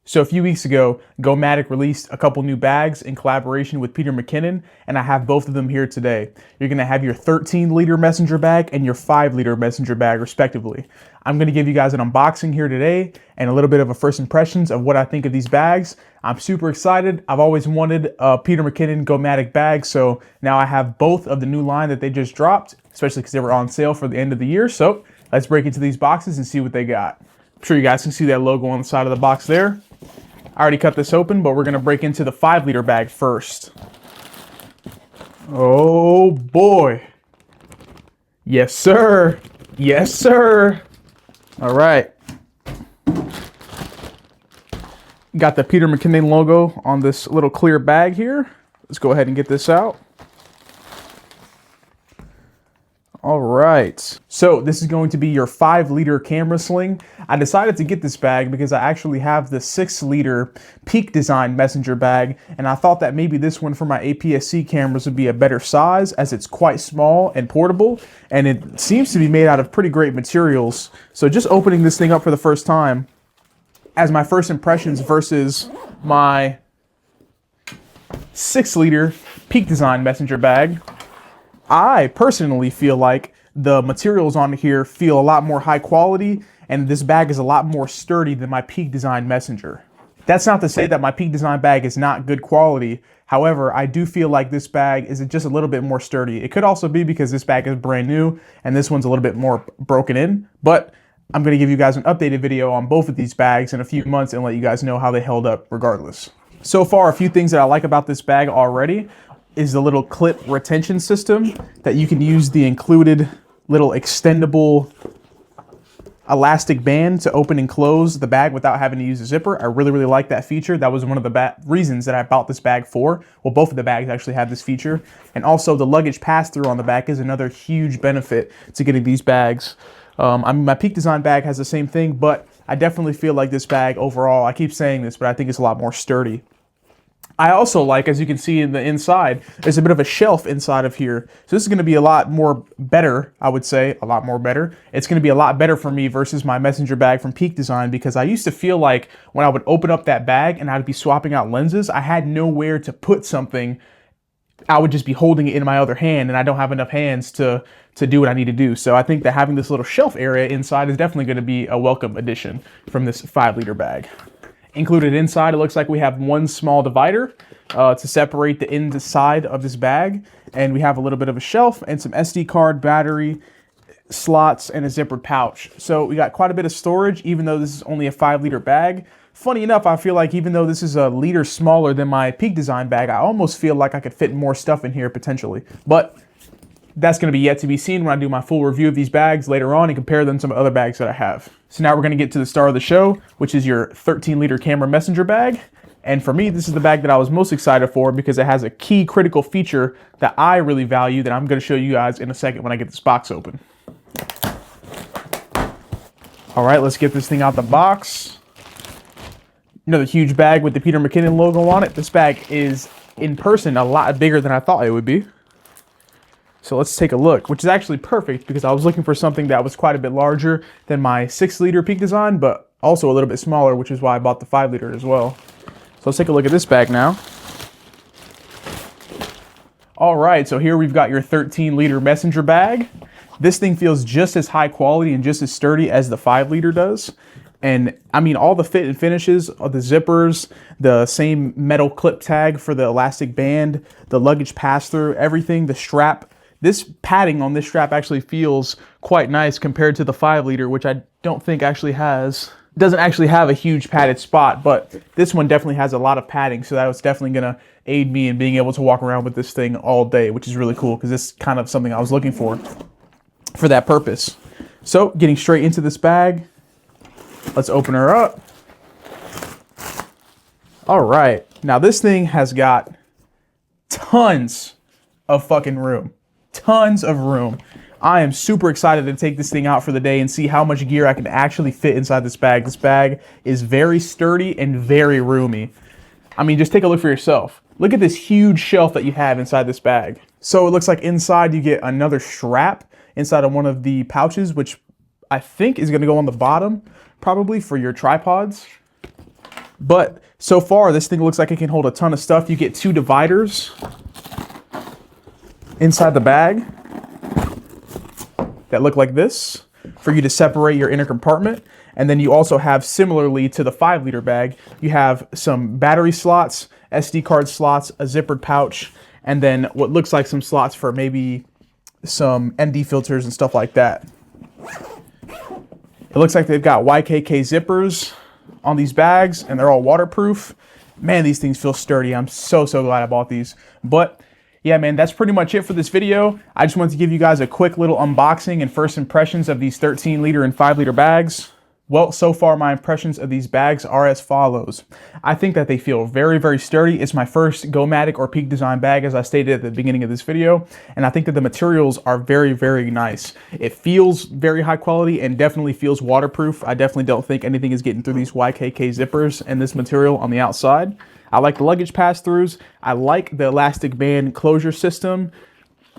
So a few weeks ago, Nomatic released a couple new bags in collaboration with Peter Mckinnon, and I have both of them here today. You're gonna have your 13-liter messenger bag and your 5-liter messenger bag, respectively. I'm gonna give you guys an unboxing here today and a little bit of a first impressions of what I think of these bags. I'm super excited. I've always wanted a Peter Mckinnon Nomatic bag, so now I have both of the new line that they just dropped, especially because they were on sale for the end of the year. So let's break into these boxes and see what they got. I'm sure you guys can see that logo on the side of the box there. I already cut this open, but we're gonna break into the 5-liter bag first. Oh boy. Yes, sir. Yes, sir. All right. Got the Peter Mckinnon logo on this little clear bag here. Let's go ahead and get this out. All right, so this is going to be your 5-liter camera sling. I decided to get this bag because I actually have the 6-liter Peak Design messenger bag, and I thought that maybe this one for my APS-C cameras would be a better size, as it's quite small and portable, and it seems to be made out of pretty great materials. So just opening this thing up for the first time, as my first impressions versus my 6-liter Peak Design messenger bag, I personally feel like the materials on here feel a lot more high quality, and this bag is a lot more sturdy than my Peak Design messenger. That's not to say that my Peak Design bag is not good quality. However, I do feel like this bag is just a little bit more sturdy. It could also be because this bag is brand new and this one's a little bit more broken in, but I'm gonna give you guys an updated video on both of these bags in a few months and let you guys know how they held up regardless. So far, a few things that I like about this bag already is the little clip retention system that you can use the included little extendable elastic band to open and close the bag without having to use a zipper. I really like that feature. That was one of the reasons that I bought this bag for. Well, both of the bags actually have this feature. And also the luggage pass-through on the back is another huge benefit to getting these bags. I mean, my Peak Design bag has the same thing, but I definitely feel like this bag overall, I keep saying this, but I think it's a lot more sturdy. I also like, as you can see in the inside, there's a bit of a shelf inside of here. So this is gonna be a lot more better, I would say, a lot more better. It's gonna be a lot better for me versus my messenger bag from Peak Design, because I used to feel like when I would open up that bag and I'd be swapping out lenses, I had nowhere to put something. I would just be holding it in my other hand, and I don't have enough hands to do what I need to do. So I think that having this little shelf area inside is definitely gonna be a welcome addition from this 5-liter bag. Included inside, it looks like we have one small divider to separate the inside of this bag. And we have a little bit of a shelf and some SD card, battery, slots, and a zippered pouch. So we got quite a bit of storage, even though this is only a 5-liter bag. Funny enough, I feel like even though this is a liter smaller than my Peak Design bag, I almost feel like I could fit more stuff in here potentially. But that's going to be yet to be seen when I do my full review of these bags later on and compare them to some other bags that I have. So now we're going to get to the star of the show, which is your 13-liter camera messenger bag. And for me, this is the bag that I was most excited for because it has a key critical feature that I really value that I'm going to show you guys in a second when I get this box open. All right, let's get this thing out the box. Another huge bag with the Peter Mckinnon logo on it. This bag is, in person, a lot bigger than I thought it would be. So let's take a look, which is actually perfect because I was looking for something that was quite a bit larger than my 6-liter Peak Design, but also a little bit smaller, which is why I bought the 5-liter as well. So let's take a look at this bag now. All right, so here we've got your 13-liter messenger bag. This thing feels just as high quality and just as sturdy as the 5-liter does. And I mean, all the fit and finishes of the zippers, the same metal clip tag for the elastic band, the luggage pass-through, everything, the strap. This padding on this strap actually feels quite nice compared to the 5-liter, which I don't think actually doesn't actually have a huge padded spot, but this one definitely has a lot of padding, so that was definitely gonna aid me in being able to walk around with this thing all day, which is really cool because this is kind of something I was looking for that purpose. So getting straight into this bag, let's open her up. All right, now this thing has got tons of fucking room. Tons of room. I am super excited to take this thing out for the day and see how much gear I can actually fit inside this bag. This bag is very sturdy and very roomy. I mean, just take a look for yourself. Look at this huge shelf that you have inside this bag. So it looks like inside you get another strap inside of one of the pouches, which I think is going to go on the bottom, probably for your tripods. But so far, this thing looks like it can hold a ton of stuff. You get 2 dividers inside the bag that look like this for you to separate your inner compartment. And then you also have, similarly to the 5-liter bag, you have some battery slots, SD card slots, a zippered pouch, and then what looks like some slots for maybe some ND filters and stuff like that. It looks like they've got YKK zippers on these bags, and they're all waterproof. Man, these things feel sturdy. I'm so glad I bought these. But yeah, man, that's pretty much it for this video. I just wanted to give you guys a quick little unboxing and first impressions of these 13-liter and 5-liter bags. Well, so far my impressions of these bags are as follows. I think that they feel very sturdy. It's my first Nomatic or Peak Design bag, as I stated at the beginning of this video, and I think that the materials are very nice. It feels very high quality and definitely feels waterproof. I definitely don't think anything is getting through these YKK zippers and this material on the outside. I like the luggage pass-throughs. I like the elastic band closure system.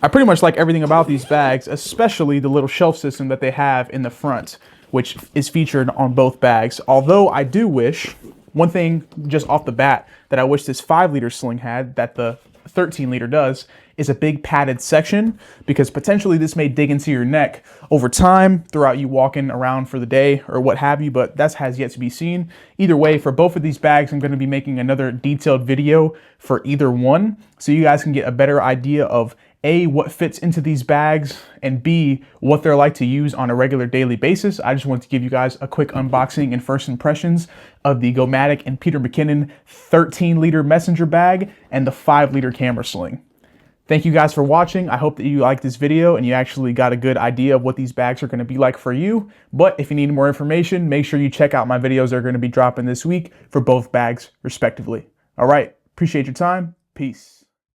I pretty much like everything about these bags, especially the little shelf system that they have in the front, which is featured on both bags. Although I do wish, one thing just off the bat that I wish this 5-liter sling had that the 13-liter does, is a big padded section, because potentially this may dig into your neck over time throughout you walking around for the day or what have you, but that has yet to be seen. Either way, for both of these bags, I'm going to be making another detailed video for either one, so you guys can get a better idea of A, what fits into these bags, and B, what they're like to use on a regular daily basis. I just want to give you guys a quick unboxing and first impressions of the Nomatic and Peter Mckinnon 13-liter messenger bag and the 5-liter camera sling. Thank you guys for watching. I hope that you liked this video and you actually got a good idea of what these bags are going to be like for you. But if you need more information, make sure you check out my videos that are going to be dropping this week for both bags respectively. All right, appreciate your time. Peace.